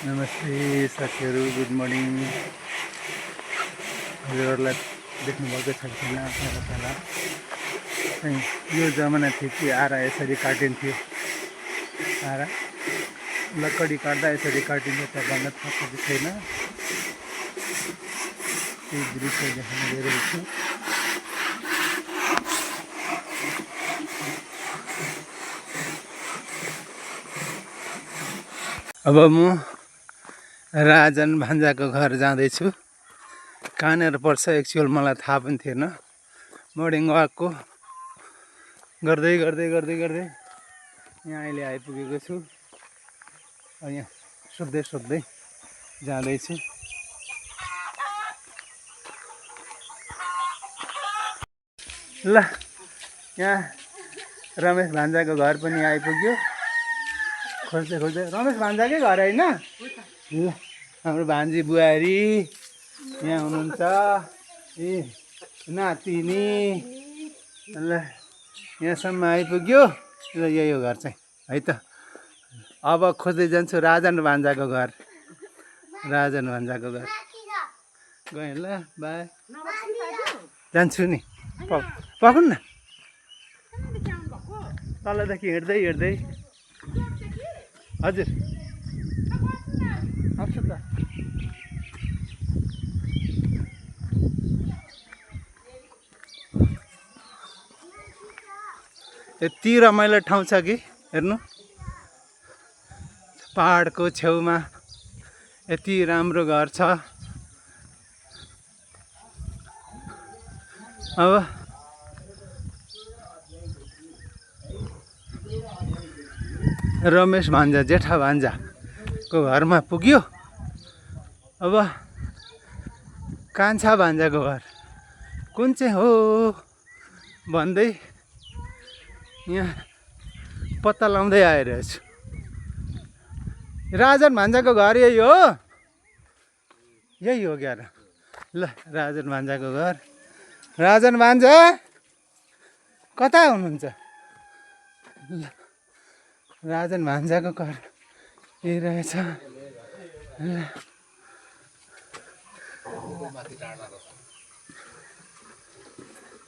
नमस्ते साथीहरू, good morning. हजुरहरूलाई देख्नुभएको छ छैन पहिला चाहिँ यो जमाना थियो कि आरा यसरी काटिन्थ्यो। आरा लकडी काट्दा यसरी काटिन्छ त भन्न थाहा छैन। त्यही दृश्य देख्न गइरहेको छु। अब म राजन भान्जाको घर जाँदैछु। कहाँनिर पर्छ एक्चुअल मलाई थाहा पनि थिएन। मर्निङ वाकको गर्दै गर्दै गर्दै गर्दै यहाँ अहिले आइपुगेको छु। यहाँ सोध्दै सोध्दै जाँदैछु। ल यहाँ रमेश भान्जाको घर पनि आइपुग्यो। खोज्दै खोज्दै रमेश भान्जाकै घर होइन? ल हाम्रो भान्जी बुहारी यहाँ हुनुहुन्छ। ए नातिनी ल यहाँसम्म आइपुग्यो। ल यही हो घर चाहिँ है त। अब खोज्दै जान्छु राजन भान्जाको घर। राजन भान्जाको घर गएँ। ल बाई। जान्छु नि। पकुन् न तलदेखि हिँड्दै हिँड्दै। हजुर आउँछु त। यति रमाइलो ठाउँ छ कि हेर्नु। पहाडको छेउमा यति राम्रो घर छ। अब रमेश भान्जा जेठा भान्जाको घरमा पुग्यो। अब कान्छा भान्जाको घर कुन चाहिँ हो भन्दै यहाँ पत्ता लाउँदै आइरहेछु। राजन भान्जाको घर यही हो? यही हो क्या र। ल राजन भान्जाको घर। राजन भान्जा कता हुनुहुन्छ? ल राजन भान्जाको घर यही रहेछ।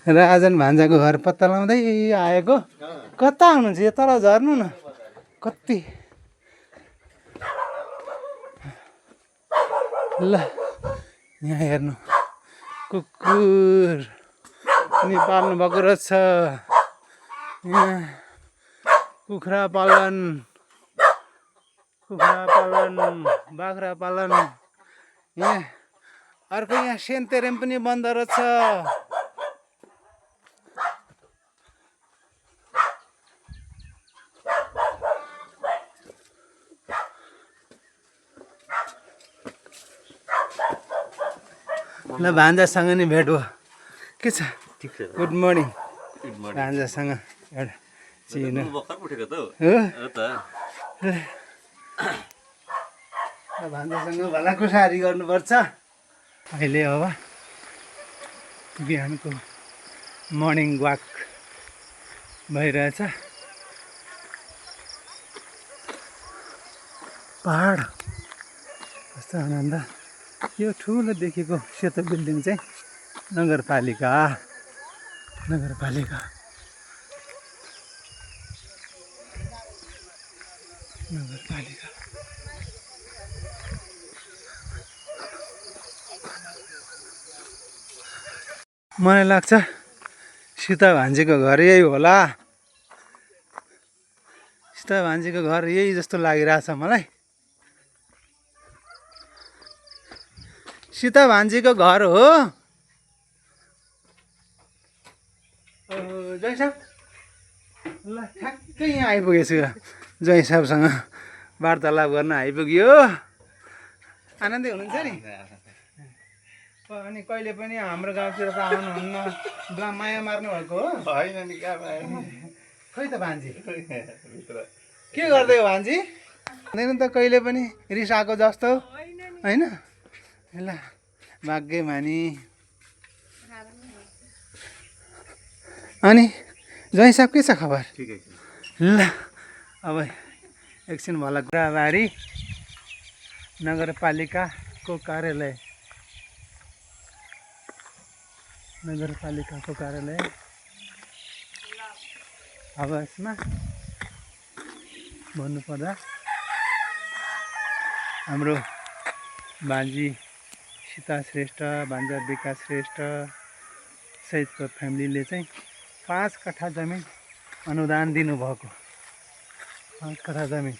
राजन भान्जाको घर पत्ता लाउँदै आएको। कता हुनुहुन्छ? यो तल झर्नु न। कति ल यहाँ हेर्नु कुकुर पनि पाल्नु भएको रहेछ। यहाँ कुखुरा पालन, बाख्रा पालन। यहाँ अर्को यहाँ सेन्तेरेम पनि बन्द रहेछ। ल भान्जासँग नि भेट भयो। के छ? Good morning. भान्जासँग एउटा चिनो हो। भान्जासँग भलाकुसारी गर्नुपर्छ। अहिले अब बिहानको मर्निङ वाक भइरहेछ। पहाड कस्तो आनन्द। यो ठुलो देखेको सेतो बिल्डिङ चाहिँ नगरपालिका। मलाई लाग्छ सीता भान्जीको घर यही होला। सीता भान्जीको घर यही जस्तो लागिरहेछ मलाई। सीता भान्जीको घर हो। जय साहब ल ठ्याक्कै यहाँ आइपुगेछु। जय साहबसँग वार्तालाप गर्न आइपुग्यो। आनन्दै हुनुहुन्छ नि? अनि कहिले पनि हाम्रो गाउँतिर त आउनुहुन्न। माया मार्नु भएको हो? होइन नि। खै त भान्जी के गर्दै हो भान्जी? हुँदैन त कहिले पनि रिस आएको जस्तो होइन। ल भाग्यमानी। अनि जय साहब के छ खबर? ल अब एकछिन भला कुराबारी नगरपालिकाको कार्यालय नगरपालिकाको कार्यालय अब यसमा भन्नुपर्दा हाम्रो भान्जी सीता श्रेष्ठ भान्जा विकास श्रेष्ठ सहितको फ्यामिलीले चाहिँ 5 कट्ठा जमिन अनुदान दिनुभएको 5 कट्ठा जमिन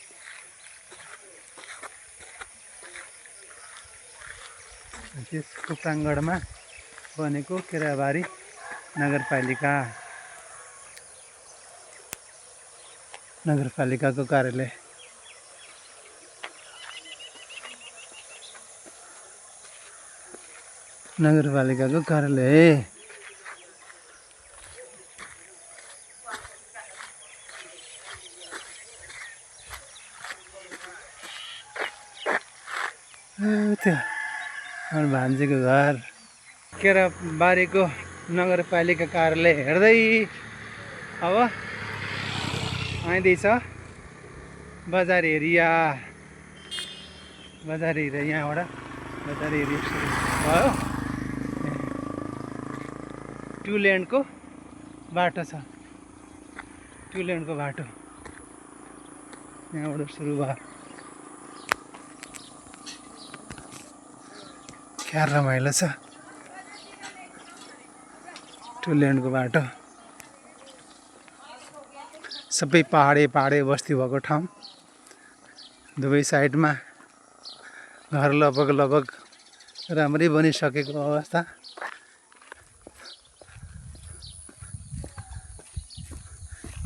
त्यसको प्राङ्गणमा बनेको केराबारी नगरपालिकाको कार्यालय नगरपालिकाको कार्यालय त्यो हाम्रो भान्जीको घर केराबारीको नगरपालिका कार्यालय हेर्दै अब आइँदैछ बजार एरिया यहाँबाट बजार एरिया सुरु भयो 2 लेनको बाटो छ 2 लेनको बाटो यहाँबाट सुरु भयो क्या रमाइलो छ 2 लेनको बाटो सबै पहाडे बस्ती भएको ठाउँ दुवै साइडमा घर लगभग राम्रै बनिसकेको अवस्था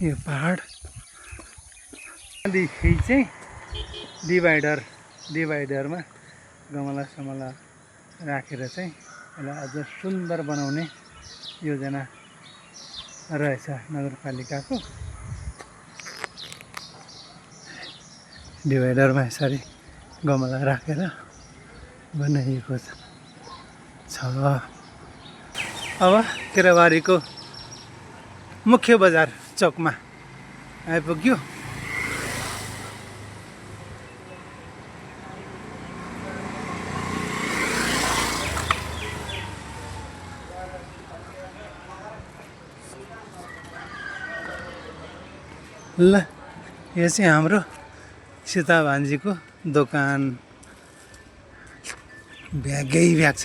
यो पहाडदेखि चाहिँ डिभाइडरमा गमला समला राखेर चाहिँ यसलाई अझ सुन्दर बनाउने योजना रहेछ नगरपालिकाको डिभाइडरमा यसरी गमला राखेर बनाइएको छ अब केराबारीको मुख्य बजार चौकमा आइपुग्यो ल यो चाहिँ हाम्रो सीता भान्जीको दोकान ब्यागै ब्याग छ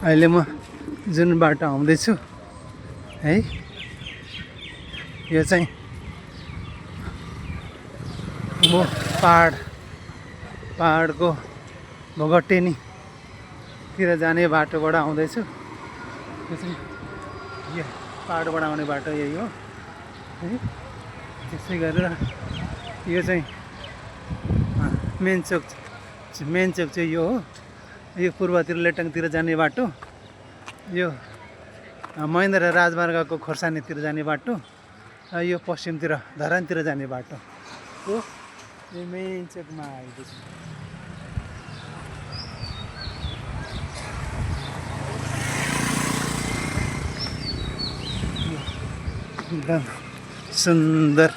अहिले म जुन बाटो आउँदैछु है यो चाहिँ म पहाडको भोगटेनीतिर जाने बाटोबाट आउँदैछु यो चाहिँ यो पहाडबाट आउने बाटो यही हो है त्यसै गरेर यो चाहिँ मेन चोक चाहिँ यो हो यो पूर्वतिर लेटङतिर जाने बाटो यो महेन्द्र राजमार्गको खोर्सानीतिर जाने बाटो यो पश्चिमतिर धरानतिर जाने बाटो हो यो मेन चोकमा आइदिन्छ एकदम सुन्दर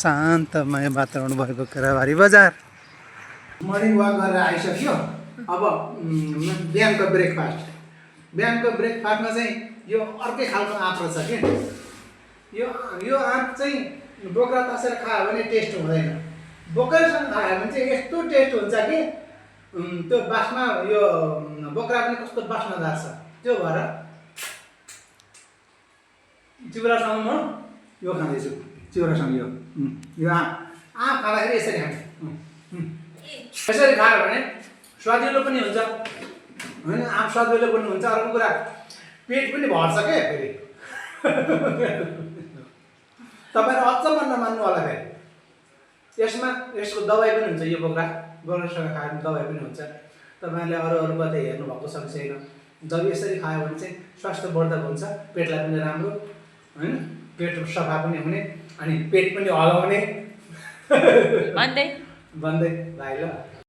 शान्तमय वातावरण भएको केराबारी बजार मर्निङ वाक गरेर आइसक्यो अब बिहानको ब्रेकफास्टमा चाहिँ यो अर्कै खालको आँप रहेछ कि यो आँप चाहिँ बोक्रा तसेर खायो भने टेस्ट हुँदैन बोक्रासँग खायो भने चाहिँ यस्तो टेस्ट हुन्छ कि त्यो बास्ना यो बोक्रा पनि कस्तो बास्नादार छ त्यो भएर चिउरासँग म यो खाँदैछु चिउरासँग यो आँप खाँदाखेरि यसरी खान्छ यसरी खायो भने स्वादिलो पनि हुन्छ होइन आँप स्वादिलो पनि हुन्छ अर्को कुरा पेट पनि भर्छ क्या फेरि तपाईँहरू अचम्म नमान्नु होला फेरि यसको दबाई पनि हुन्छ यो बोक्रासँग खायो भने दबाई पनि हुन्छ तपाईँहरूले अरू कतै हेर्नु भएको छ कि छैन जब यसरी खायो भने चाहिँ स्वास्थ्यवर्धक हुन्छ पेटलाई पनि राम्रो होइन पेट सफा पनि हुने अनि पेट पनि हल्लाउने भन्दै भाइ ल